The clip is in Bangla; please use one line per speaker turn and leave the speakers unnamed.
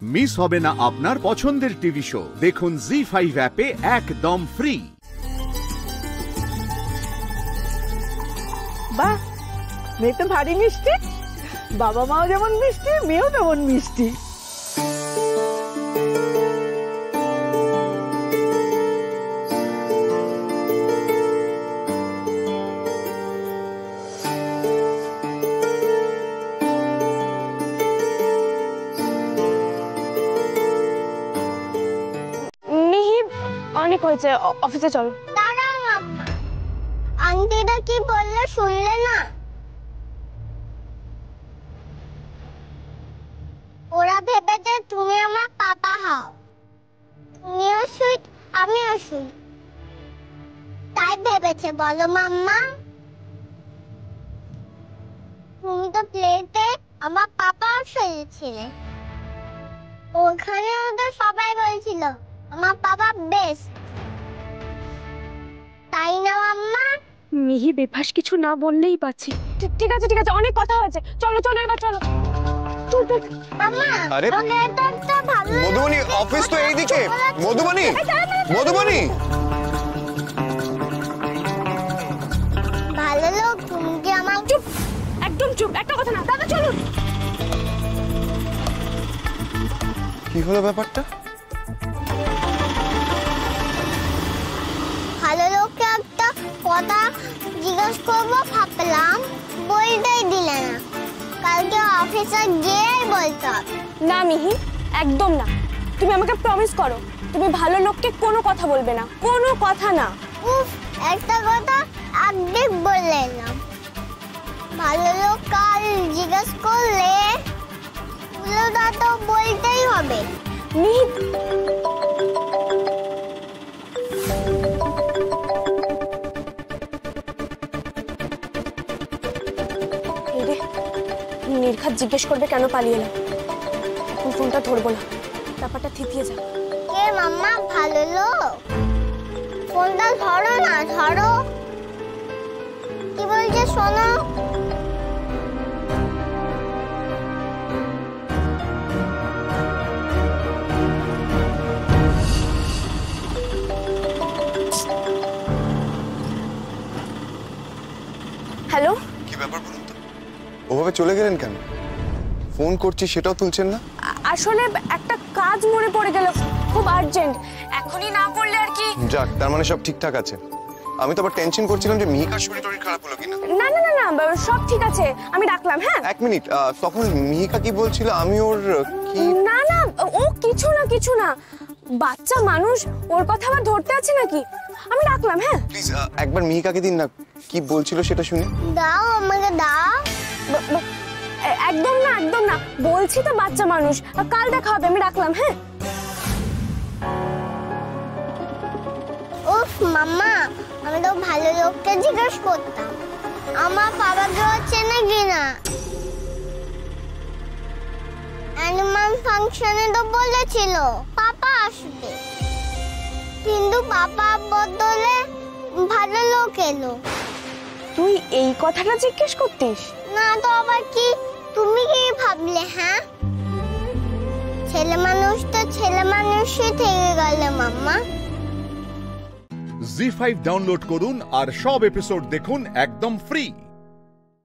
মিস হবে না আপনার পছন্দের টিভি শো। দেখুন জি5 অ্যাপে একদম ফ্রি।
বাহ, মেয়ে তো ভারী মিষ্টি। বাবা মাও যেমন মিষ্টি, মেয়েও তেমন মিষ্টি।
অনেক হয়েছে, অফিসে চলো।
আন্টিটা কি বললে শুনলে না? ওরা ভেবেছে তুমি আমার পাপা হও। তুমিও সুইট, আমিও সুইট, তাই ভেবেছে। বলো মাম্মা, তুমি তো প্লেতে আমার পাপাও শুয়েছিলে। ওখানে ওদের সবাই বলছিল আমার পাপা বেস্ট, তাই না মাম্মা?
মিহি বেফাস কিছু না বললেই পাচ্ছি। ঠিক আছে ঠিক আছে, অনেক কথা হয়েছে, চলো চলো এবার চলো।
মাম্মা,
আরে
ওটা ভালো।
মধুবনী, অফিস তো এইদিকে। মধুবনী, মধুবনী।
ভালো লোক, তুমি কি আমার?
চুপ, একদম চুপ, একটা কথা না। দাদা চলুন।
কি হলো ব্যাপারটা?
ভালো লোককে একটা কথা জিজ্ঞেস করবো ভাবলাম, বলতেই দিলে না। কালকে অফিসে গিয়েই বলতে হবে।
না মিহি, একদম না। তুমি আমাকে প্রমিস করো, তুমি ভালো লোককে কোনো কথা বলবে না, কোনো কথা না।
উফ, একটা কথা একদিক বললে না। ভালো লোক কাল জিজ্ঞেস করলে উল্টোটা তো বলতেই হবে।
মিহি, নির্ঘাত জিজ্ঞেস করবে কেন পালিয়ে এলাম। এখন ফোনটা ধরবো না, ব্যাপারটা থিতিয়ে যাক।
কে মাম্মা ভালো লোক? ফোনটা ধরো না, ধরো। কি বলছে শোনো।
হ্যালো,
কি ব্যাপার বলুন তো? ওভাবে চলে গেলেন কেন? ফোন করছি সেটাও তুলছেন না।
আসলে একটা কাজ মনে পড়ে গেল, খুব আর্জেন্ট। এখনই না পড়লে আর কি।
যাক, তার মানে সব ঠিকঠাক আছে। আমি তো আবার টেনশন করছিলাম যে মিহিকার শরীর খারাপ হলো কিনা।
না না না না, সব ঠিক আছে, আমি রাখলাম। হ্যাঁ,
এক মিনিট, তখন মিহিকা কি বলছিল? আমি ওর কি?
না না, ও কিছু না কিছু না, বাচ্চা মানুষ, ওর কথা আবার ধরতে আছে নাকি। আমি রাখলাম। হ্যাঁ
প্লিজ একবার মিহিকাকে দিন না, কি বলছিল সেটা শুনি।
দাও আমাকে, দাও।
একদম না, একদম না, বলছি তো বাচ্চা মানুষ, কাল দেখা হবে। আমি রাখলাম। হ্যাঁ।
উফ মাম্মা, আমি তো ভালো লোককে জিজ্ঞেস করতাম আমার বাবাকে হচ্ছে নাকি না। অ্যানিমাল ফাংশনে তো বলেছিল পাপা আসবে, কিন্তু পাপা বদলে ভালো লোক এলো।
তুই এই কথাটা জিজ্ঞেস করতিস
না তো আবার কি? তুমি কি ভাবলে? হ্যাঁ, ছেলে মানুষ তো ছেলে মানুষই থেকে গেলে মাম্মা।
জি5 ডাউনলোড করুন আর সব এপিসোড দেখুন একদম ফ্রি।